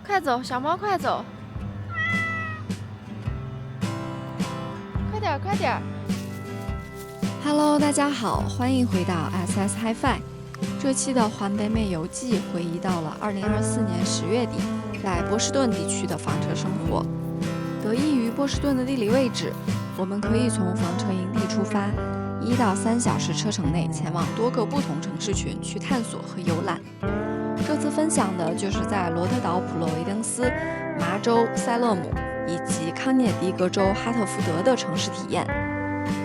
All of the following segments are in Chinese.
快走，小猫快走！快点，快点！Hello， 大家好，欢迎回到 SS HiFi。这期的环北美游记回忆到了2024年10月底，在波士顿地区的房车生活。得益于波士顿的地理位置，我们可以从房车营地出发，1到3小时车程内前往多个不同城市群去探索和游览。这次分享的就是在罗德岛普洛维登斯、麻州塞勒姆以及康涅狄格州哈特福德的城市体验。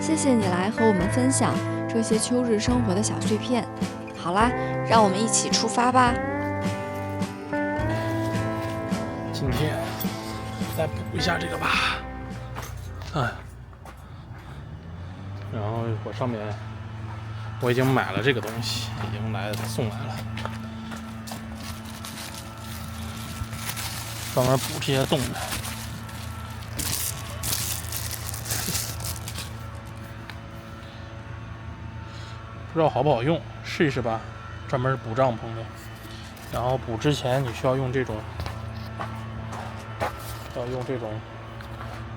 谢谢你来和我们分享这些秋日生活的小碎片。好啦，让我们一起出发吧。今天再补一下这个吧，然后我上面我已经买了这个东西，已经送来了，专门补这些洞的。不知道好不好用，试一试吧。专门补帐篷的，然后补之前你需要用这种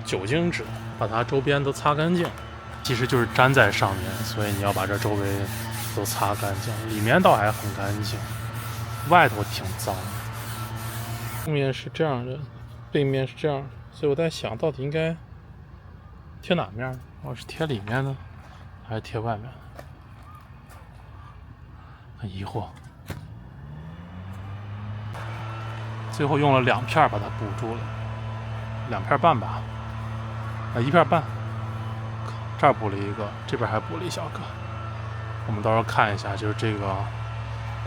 酒精纸把它周边都擦干净，其实就是粘在上面，所以你要把这周围都擦干净。里面倒还很干净，外头挺脏。后面是这样的，背面是这样，所以我在想到底应该贴哪面？我是贴里面呢，还是贴外面？很疑惑，最后用了2片把它补住了，2片半吧，1片半。这儿补了一个，这边还补了一小个。我们到时候看一下，就是这个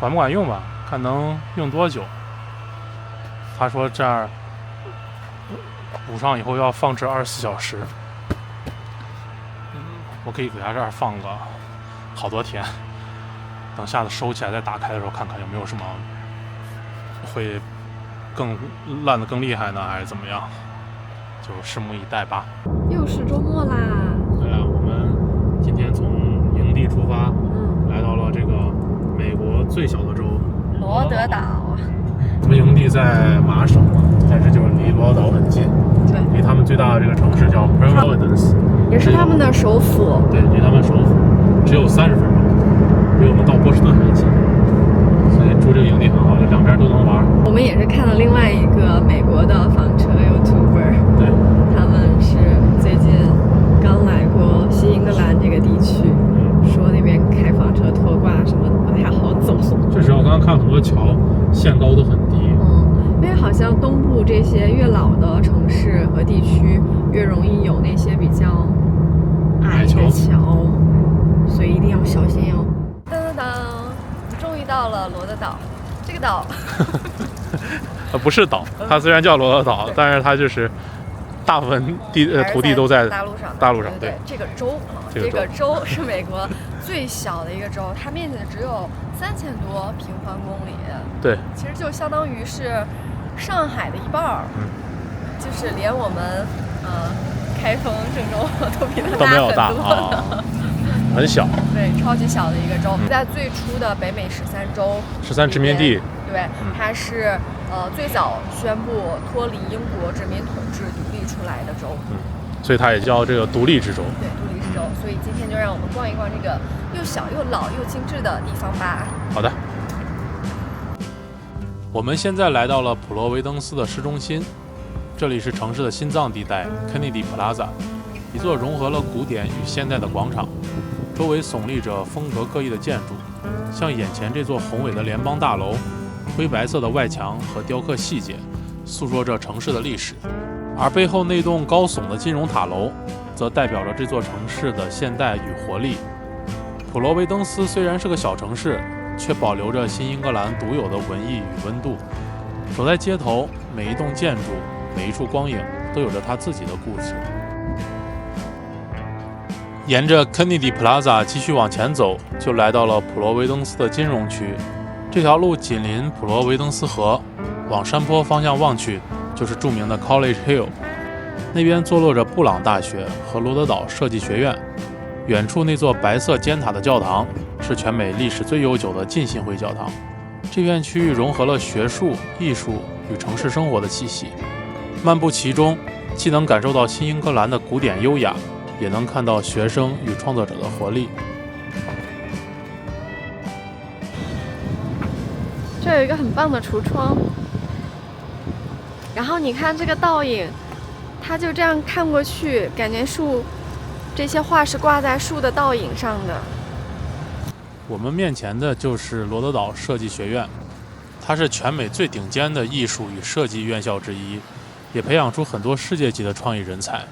管不管用吧，看能用多久。他说这儿补上以后要放置24小时，我可以给他这儿放个好多天。等下次收起来再打开的时候，看看有没有什么会更烂的更厉害呢，还是怎么样，就拭目以待吧。又是周末啦！对啊，我们今天从营地出发，来到了这个美国最小的州罗德岛。我们营地在麻省嘛，但是就是离罗德岛很近，对，离他们最大的这个城市叫 Providence， 也是他们的首府。对，离他们首府只有30分钟。比我们到波士顿还近，所以住这个营地很好，就2边都能玩。我们也是看了另外一个美国的房车 YouTuber， 对，他们是最近刚来过新英格兰这个地区，说那边开房车拖挂什么不太好走。确实，我刚刚看很多桥限高都很低。因为好像东部这些越老的城市和地区越容易有那些比较矮的桥，所以一定要小心哦。终于到了罗德岛，这个岛不是岛，它虽然叫罗德岛，但是它就是大部分土地都在大陆上。对，这个州这个州是美国最小的一个州，它面积只有3000多平方公里。对，其实就相当于是上海的一半，就是连我们开封、郑州都比它大很多呢。很小，对，超级小的一个州，在最初的北美13州，13殖民地，对，它是最早宣布脱离英国殖民统治独立出来的州，所以它也叫这个独立之州。对，独立之州。所以今天就让我们逛一逛这个又小又老又精致的地方吧。好的，我们现在来到了普罗维登斯的市中心，这里是城市的心脏地带 Kennedy Plaza， 一座融合了古典与现代的广场。周围耸立着风格各异的建筑，像眼前这座宏伟的联邦大楼，灰白色的外墙和雕刻细节，诉说着城市的历史；而背后那栋高耸的金融塔楼，则代表着这座城市的现代与活力。普罗维登斯虽然是个小城市，却保留着新英格兰独有的文艺与温度。走在街头，每一栋建筑，每一处光影，都有着它自己的故事。沿着 Kennedy Plaza 继续往前走，就来到了普罗维登斯的金融区。这条路紧邻普罗维登斯河，往山坡方向望去，就是著名的 College Hill。那边坐落着布朗大学和罗德岛设计学院。远处那座白色尖塔的教堂，是全美历史最悠久的浸信会教堂。这片区域融合了学术、艺术与城市生活的气息。漫步其中，既能感受到新英格兰的古典优雅，也能看到学生与创作者的活力。这有一个很棒的橱窗，然后你看这个倒影，它就这样看过去，感觉树这些画是挂在树的倒影上的。我们面前的就是罗德岛设计学院，它是全美最顶尖的艺术与设计院校之一，也培养出很多世界级的创意人才。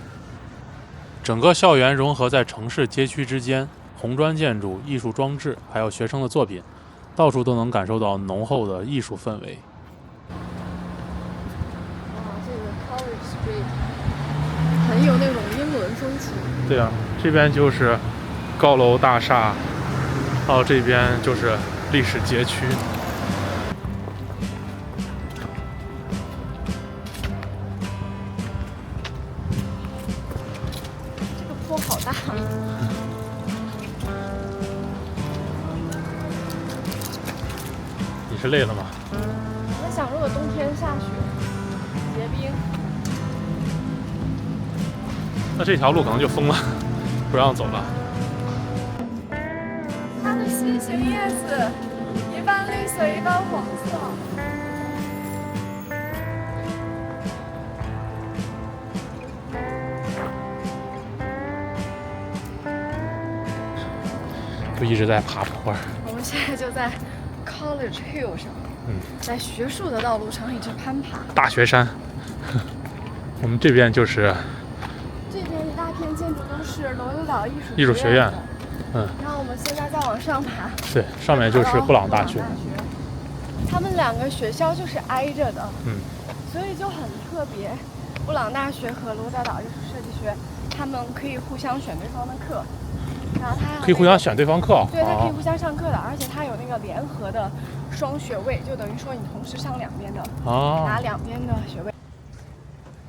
整个校园融合在城市街区之间，红砖建筑、艺术装置，还有学生的作品，到处都能感受到浓厚的艺术氛围。哇，这个 College Street 很有那种英伦风情。对啊，这边就是高楼大厦，到这边就是历史街区。这个坡好大。你是累了吗？我在想，如果冬天下雪结冰，那这条路可能就封了，不让走了。它的星星叶子一半绿色，一半黄色。就一直在爬坡。我们现在就在 College Hill 上，在学术的道路上一直攀爬。大学山。我们这边就是这边一大片建筑都是罗德岛艺术学院。然后我们现在再往上爬。对，上面就是布朗大学。他们两个学校就是挨着的，所以就很特别。布朗大学和罗德岛艺术设计学，他们可以互相选对方的课，然后他可以互相选对方课。对，他可以互相上课的，而且他有那个联合的双学位，就等于说你同时上两边的，拿两边的学位。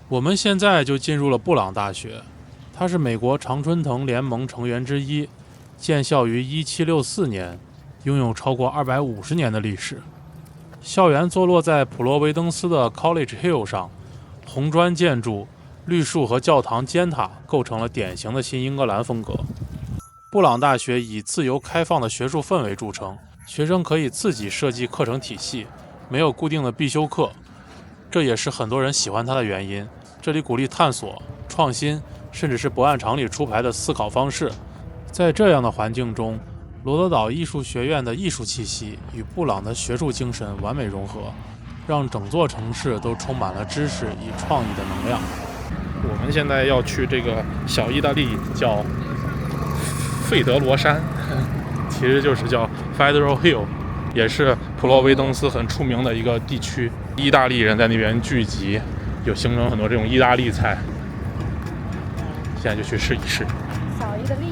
我们现在就进入了布朗大学，它是美国常春藤联盟成员之一，建校于1764年，拥有超过250年的历史。校园坐落在普罗维登斯的 College Hill 上，红砖建筑、绿树和教堂尖塔构成了典型的新英格兰风格。布朗大学以自由开放的学术氛围著称，学生可以自己设计课程体系，没有固定的必修课，这也是很多人喜欢它的原因。这里鼓励探索、创新，甚至是不按常理出牌的思考方式。在这样的环境中，罗德岛艺术学院的艺术气息与布朗的学术精神完美融合，让整座城市都充满了知识与创意的能量。我们现在要去这个小意大利，叫费德罗山，其实就是叫 Federal Hill， 也是普罗维登斯很出名的一个地区。意大利人在那边聚集，有形成很多这种意大利菜。现在就去试一试。小意大利。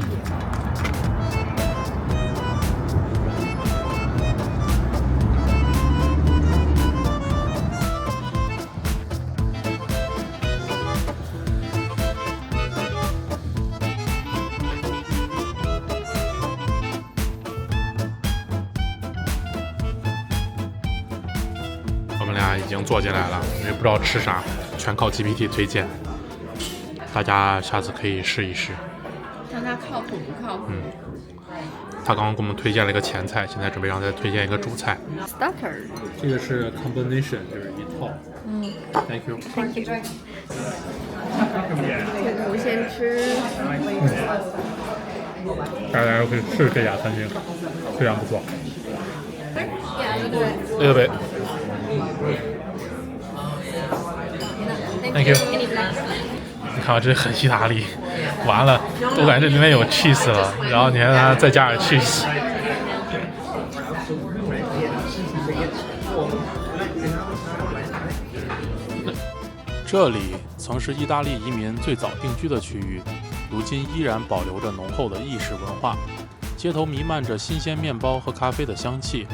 我们俩已经坐进来了，因为不知道吃啥，全靠 GPT 推荐。大家下次可以试一试，看它靠谱不靠谱。他刚刚给我们推荐了一个前菜，现在准备让他推荐一个主菜。Starter， 这个是 combination， 就是一套。Thank you。我先吃。大家可以试试这家餐厅，非常不错。little bit。Thank you。你看，这很意大利。完了，我感觉这里面有 cheese 了，然后你看它再加点 cheese。这里曾是意大利移民最早定居的区域，如今依然保留着浓厚的意式文化。街头弥漫着新鲜面包和咖啡的香气，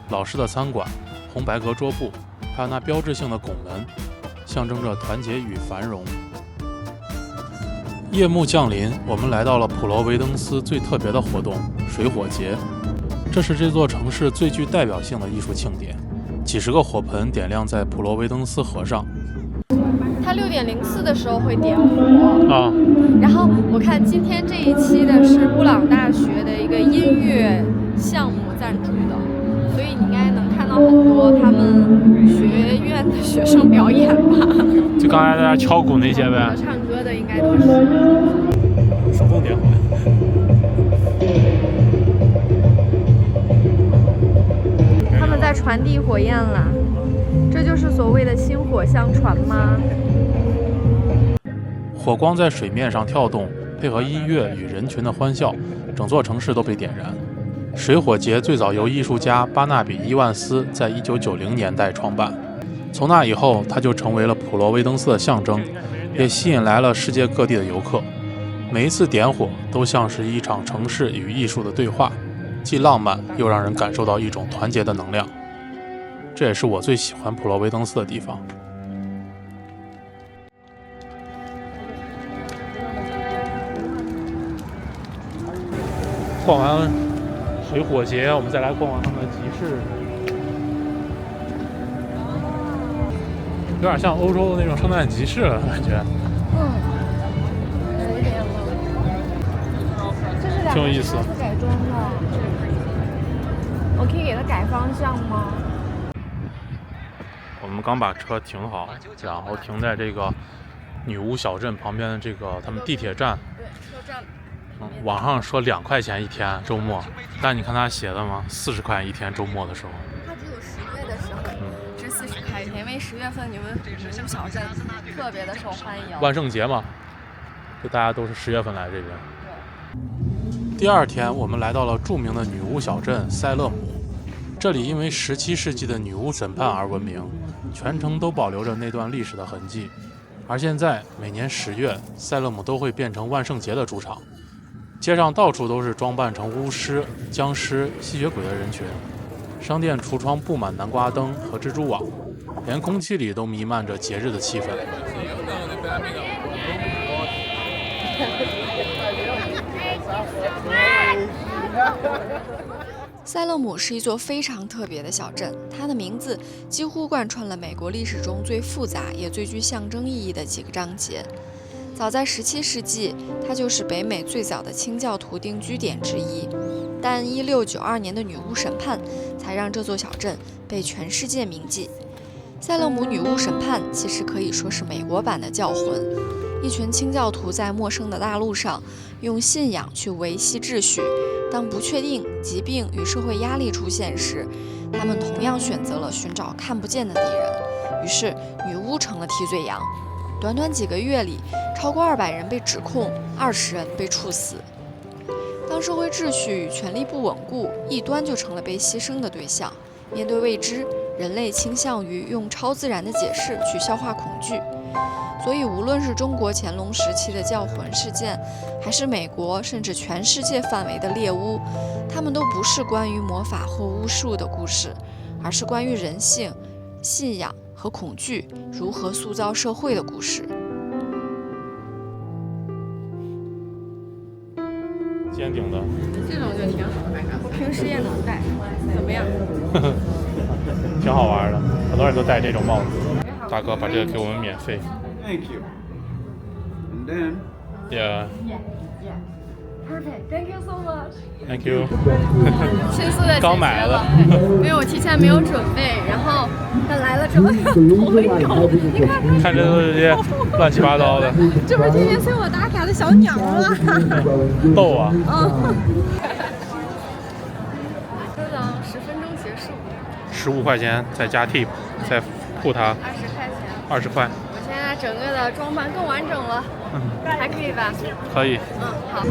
老式的餐馆、红白格桌布，还有那标志性的拱门，象征着团结与繁荣。夜幕降临，我们来到了普罗维登斯最特别的活动——水火节。这是这座城市最具代表性的艺术庆典，几十个火盆点亮在普罗维登斯河上。它6:04的时候会点火啊。然后我看今天这一期的是布朗大学的一个音乐项目赞助的，所以你应该能看到很多他们学院的学生表演吧。就刚才在那敲鼓那些呗。唱歌的应该都是。手动点火。他们在传递火焰了，这就是所谓的薪火相传吗？火光在水面上跳动，配合音乐与人群的欢笑，整座城市都被点燃。水火节最早由艺术家巴纳比·伊万斯在1990年代创办，从那以后，它就成为了普罗维登斯的象征，也吸引来了世界各地的游客。每一次点火都像是一场城市与艺术的对话，既浪漫又让人感受到一种团结的能量。这也是我最喜欢普罗维登斯的地方。逛完水火节，我们再来逛逛他们的集市，有点像欧洲的那种圣诞集市了，感觉。有一点了。这是挺有意思。改装的，我可以给它改方向吗？我们刚把车停好，然后停在这个女巫小镇旁边的这个他们地铁站。对，车站。网上说2块钱一天周末，但你看他写的吗？40块一天周末的时候。它只有10月的时候是40块一天，因为10月份你们女巫小镇特别的受欢迎。万圣节嘛，就大家都是10月份来这边。对。第二天，我们来到了著名的女巫小镇塞勒姆，这里因为17世纪的女巫审判而闻名，全城都保留着那段历史的痕迹。而现在，每年10月，塞勒姆都会变成万圣节的主场。街上到处都是装扮成巫师、僵尸、吸血鬼的人群，商店橱窗布满南瓜灯和蜘蛛网，连空气里都弥漫着节日的气氛。塞勒姆是一座非常特别的小镇，它的名字几乎贯穿了美国历史中最复杂也最具象征意义的几个章节。早在17世纪，它就是北美最早的清教徒定居点之一，但1692年的女巫审判才让这座小镇被全世界铭记。塞勒姆女巫审判其实可以说是美国版的教魂，一群清教徒在陌生的大陆上用信仰去维系秩序，当不确定、疾病与社会压力出现时，他们同样选择了寻找看不见的敌人，于是女巫成了替罪羊。短短几个月里，超过200人被指控，20人被处死。当社会秩序与权力不稳固，异端就成了被牺牲的对象。面对未知，人类倾向于用超自然的解释去消化恐惧。所以，无论是中国乾隆时期的教魂事件，还是美国甚至全世界范围的猎巫，它们都不是关于魔法或巫术的故事，而是关于人性、信仰和恐惧如何塑造社会的故事。尖顶的，这种就挺好的，我平时也能戴，怎么样？挺好玩的，很多人都戴这种帽子。大哥把这个给我们免费。Thank you. And then. Yeah. Perfect. Thank you so much. Thank you. 迅速的刚买了，因为我提前没有准备，然后他来了之后要投一口，你看看这都是些乱七八糟的。这不是天天催我打卡的小鸟吗？逗啊！收档10分钟结束。15块钱再加 tip， 再付他20块钱。20块。我现在整个的装扮更完整了，还可以吧？可以。好。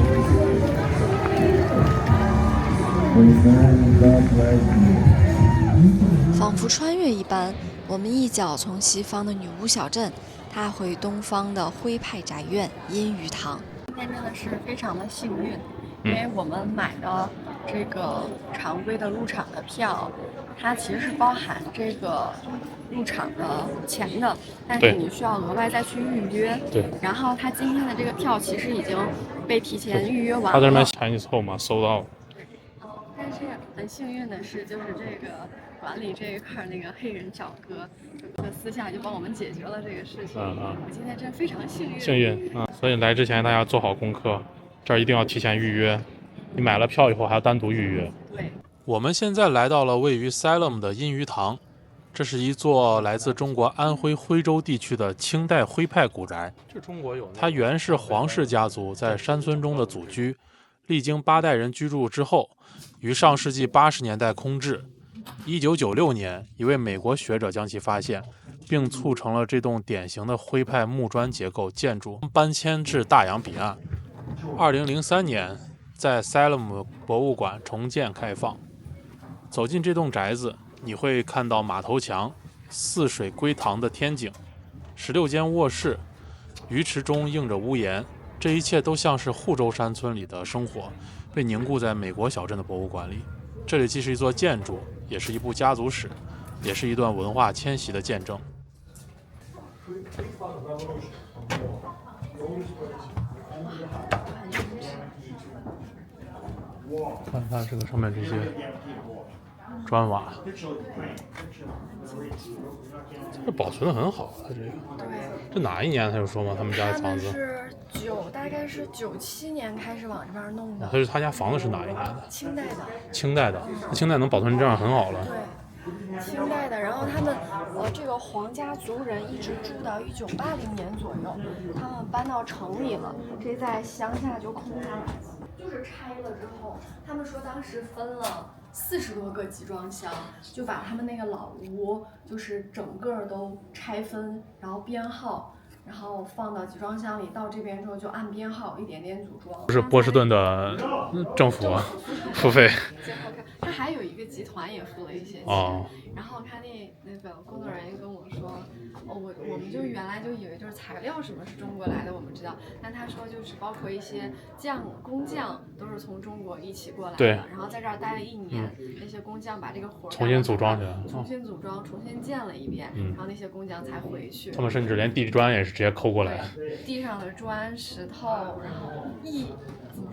仿佛穿越一般，我们一脚从西方的女巫小镇踏回东方的徽派宅院阴鱼堂。今天真的是非常的幸运，因为我们买的这个常规的入场的票，它其实是包含这个入场的钱的，但是你需要额外再去预约。对。然后它今天的这个票其实已经被提前预约完了。他这边 Chinese home 嘛，搜到。但是很幸运的是，就是这个管理这一块那个黑人小哥，就私下就帮我们解决了这个事情。我今天真非常幸运。所以来之前大家做好功课，这儿一定要提前预约。你买了票以后还要单独预约。对。我们现在来到了位于 Salem 的阴鱼堂，这是一座来自中国安徽徽州地区的清代徽派古宅。它原是皇室家族在山村中的祖居，历经8代人居住之后，于上世纪80年代空置。1996年，一位美国学者将其发现，并促成了这栋典型的徽派木砖结构建筑搬迁至大洋彼岸。2003年，在 Salem 博物馆重建开放。走进这栋宅子，你会看到马头墙、四水归堂的天井、16间卧室，鱼池中映着屋檐，这一切都像是护州山村里的生活，被凝固在美国小镇的博物馆里。这里既是一座建筑，也是一部家族史，也是一段文化迁徙的见证。看看这个上面这些砖瓦，这保存的很好啊，这个。对。这哪一年他就说嘛，他们家的房子？大概是97年开始往这边弄的。他家房子是哪一年的？清代的。清代的，那清代能保存这样很好了。对，清代的。然后他们这个皇家族人一直住到1980年左右，他们搬到城里了，这在乡下就空下来了。就是拆了之后，他们说当时分了40多个集装箱，就把他们那个老屋就是整个都拆分，然后编号，然后放到集装箱里，到这边之后就按编号一点点组装。不是波士顿的政府付费。他还有一个集团也付了一些钱。然后看那个工作人员跟我说，我们就原来就以为就是材料什么是中国来的，我们知道，但他说就是包括一些工匠都是从中国一起过来的，对，然后在这儿待了1年，那些工匠把这个活重新组装起来，重新建了一遍，然后那些工匠才回去。他们甚至连地砖也是直接抠过来，地上的砖石头，然后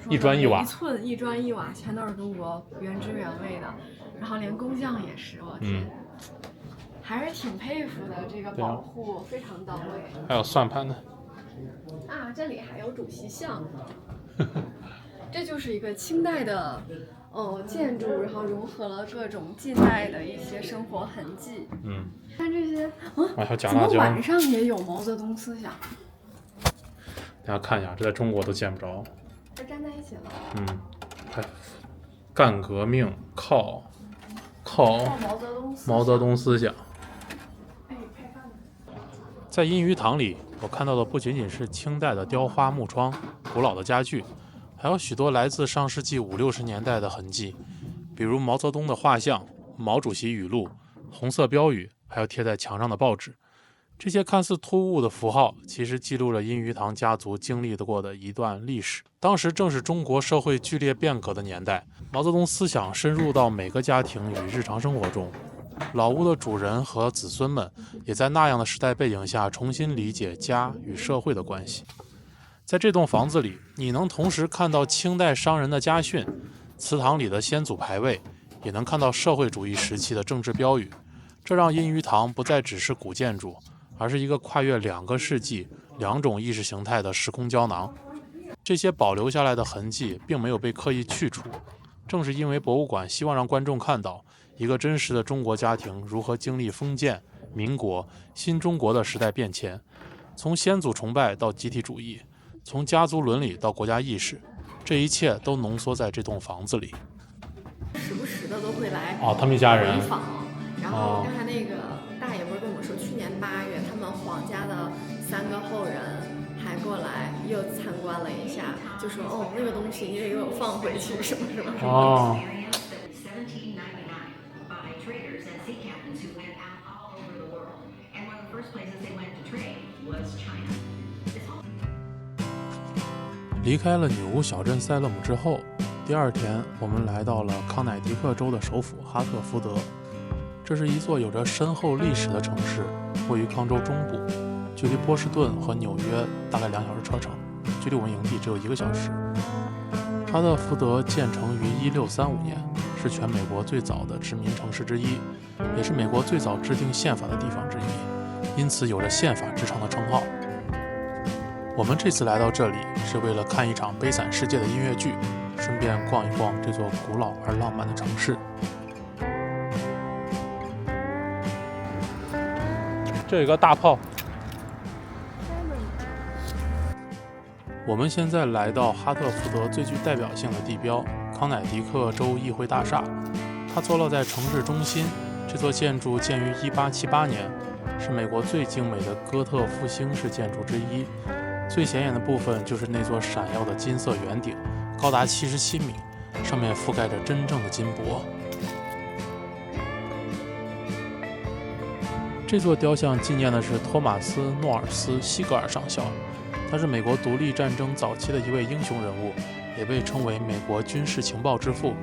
一砖一瓦，一寸一砖一瓦全都是中国原汁原味的，然后连工匠也是，我天。还是挺佩服的，这个保护非常到位。还有算盘呢。这里还有主席像。这就是一个清代的建筑，然后融合了各种近代的一些生活痕迹。看这些怎么晚上也有毛泽东思想？大家看一下，这在中国都见不着。这站在一起了。干革命靠毛泽东思想。在阴鱼堂里，我看到的不仅仅是清代的雕花木窗、古老的家具，还有许多来自上世纪50、60年代的痕迹，比如毛泽东的画像、毛主席语录、红色标语，还有贴在墙上的报纸。这些看似突兀的符号，其实记录了阴鱼堂家族经历过的一段历史。当时正是中国社会剧烈变革的年代，毛泽东思想深入到每个家庭与日常生活中。老屋的主人和子孙们也在那样的时代背景下重新理解家与社会的关系。在这栋房子里，你能同时看到清代商人的家训、祠堂里的先祖牌位，也能看到社会主义时期的政治标语。这让阴鱼堂不再只是古建筑，而是一个跨越2个世纪、2种意识形态的时空胶囊。这些保留下来的痕迹并没有被刻意去除，正是因为博物馆希望让观众看到一个真实的中国家庭如何经历封建、民国、新中国的时代变迁，从先祖崇拜到集体主义，从家族伦理到国家意识，这一切都浓缩在这栋房子里。时不时的都会来他们一家人访，然后刚才那个大爷不是跟我们说，去年8月他们黄家的3个后人还过来又参观了一下，就说那个东西你得给我放回去什么什么什么。离开了女巫小镇塞勒姆之后，第2天我们来到了康乃狄克州的首府哈特福德。这是一座有着深厚历史的城市，位于康州中部，距离波士顿和纽约大概2小时车程，距离我们营地只有1个小时。哈特福德建成于1635年，是全美国最早的殖民城市之一，也是美国最早制定宪法的地方之一，因此有着宪法之城的称号。我们这次来到这里是为了看一场《悲惨世界》的音乐剧，顺便逛一逛这座古老而浪漫的城市。这有个大炮。我们现在来到哈特福德最具代表性的地标康乃狄克州议会大厦，它坐落在城市中心。这座建筑建于1878年，是美国最精美的哥特复兴式建筑之一。最显眼的部分就是那座闪耀的金色圆顶，高达77米，上面覆盖着真正的金箔。这座雕像纪念的是托马斯·诺尔斯·西格尔上校，他是美国独立战争早期的一位英雄人物，也被称为美国军事情报之父。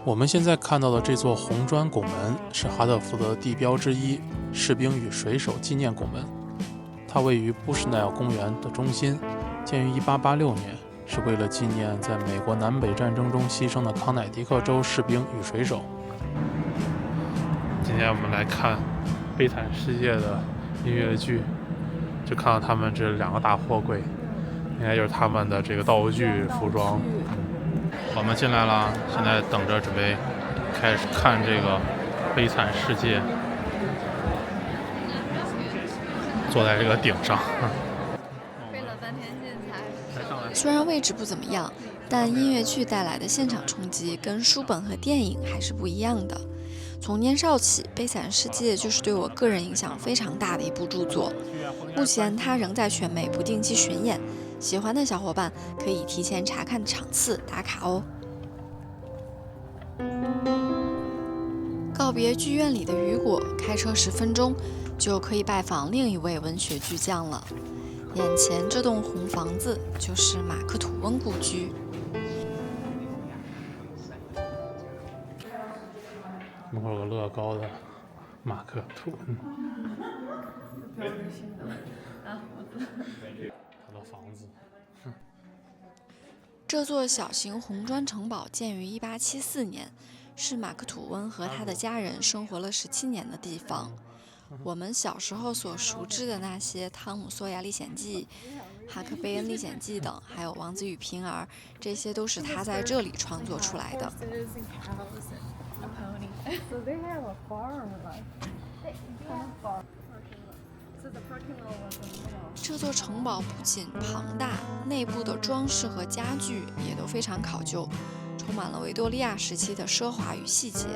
我们现在看到的这座红砖拱门是哈特福德地标之一——士兵与水手纪念拱门。它位于布什奈尔公园的中心，建于1886年，是为了纪念在美国南北战争中牺牲的康乃狄克州士兵与水手。今天我们来看《悲惨世界》的音乐剧，就看到他们这2个大货柜，应该就是他们的这个道具服装。我们进来了，现在等着准备开始看这个《悲惨世界》，坐在这个顶上。费了半天劲才。虽然位置不怎么样，但音乐剧带来的现场冲击跟书本和电影还是不一样的。从年少起，《悲惨世界》就是对我个人影响非常大的一部著作。目前它仍在全美不定期巡演，喜欢的小伙伴可以提前查看场次打卡哦。告别剧院里的雨果，开车10分钟就可以拜访另一位文学巨匠了。眼前这栋红房子就是马克·吐温故居。门口有个乐高的马克·吐温，他的房子。这座小型红砖城堡建于1874年，是马克·吐温和他的家人生活了17年的地方。我们小时候所熟知的那些《汤姆·索亚历险记》、《哈克贝恩历险记》等，还有《王子与平儿》，这些都是他在这里创作出来的。So they have a farm, like kind of farm. So the parking lot was in the middle. 这座城堡不仅庞大，内部的装饰和家具也都非常考究，充满了维多利亚时期的奢华与细节，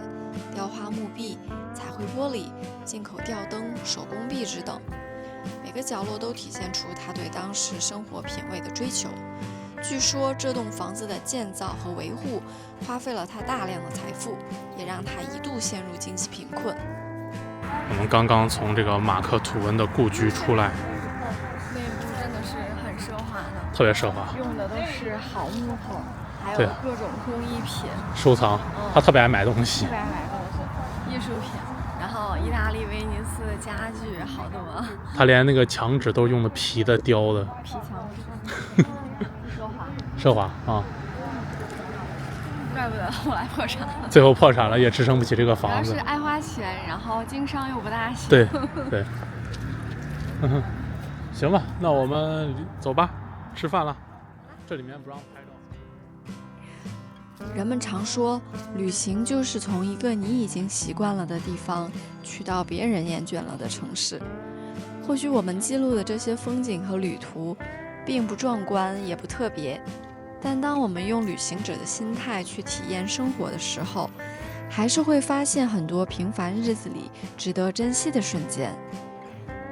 雕花木壁、彩绘玻璃、进口吊灯、手工壁纸等，每个角落都体现出他对当时生活品味的追求。据说这栋房子的建造和维护花费了他大量的财富，也让他一度陷入经济贫困。我们刚刚从这个马克·吐温的故居出来，内部真的是很奢华的，特别奢华，用的都是好木头，还有对各种工艺品，收藏。他特别爱买东西特，别爱买东西，艺术品，然后意大利威尼斯的家具好多，他连那个墙纸都是用的皮的雕的，皮墙纸，奢华，奢华啊！怪不得后来破产了。最后破产了，也支撑不起这个主房子要是。爱花钱，然后经商又不大行。对对，行吧，那我们走吧，吃饭了。这里面不让拍照。人们常说，旅行就是从一个你已经习惯了的地方，去到别人厌倦了的城市。或许我们记录的这些风景和旅途，并不壮观，也不特别。但当我们用旅行者的心态去体验生活的时候，还是会发现很多平凡日子里值得珍惜的瞬间。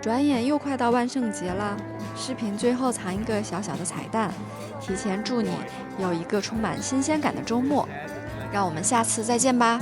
转眼又快到万圣节了，视频最后藏一个小小的彩蛋，提前祝你有一个充满新鲜感的周末。让我们下次再见吧。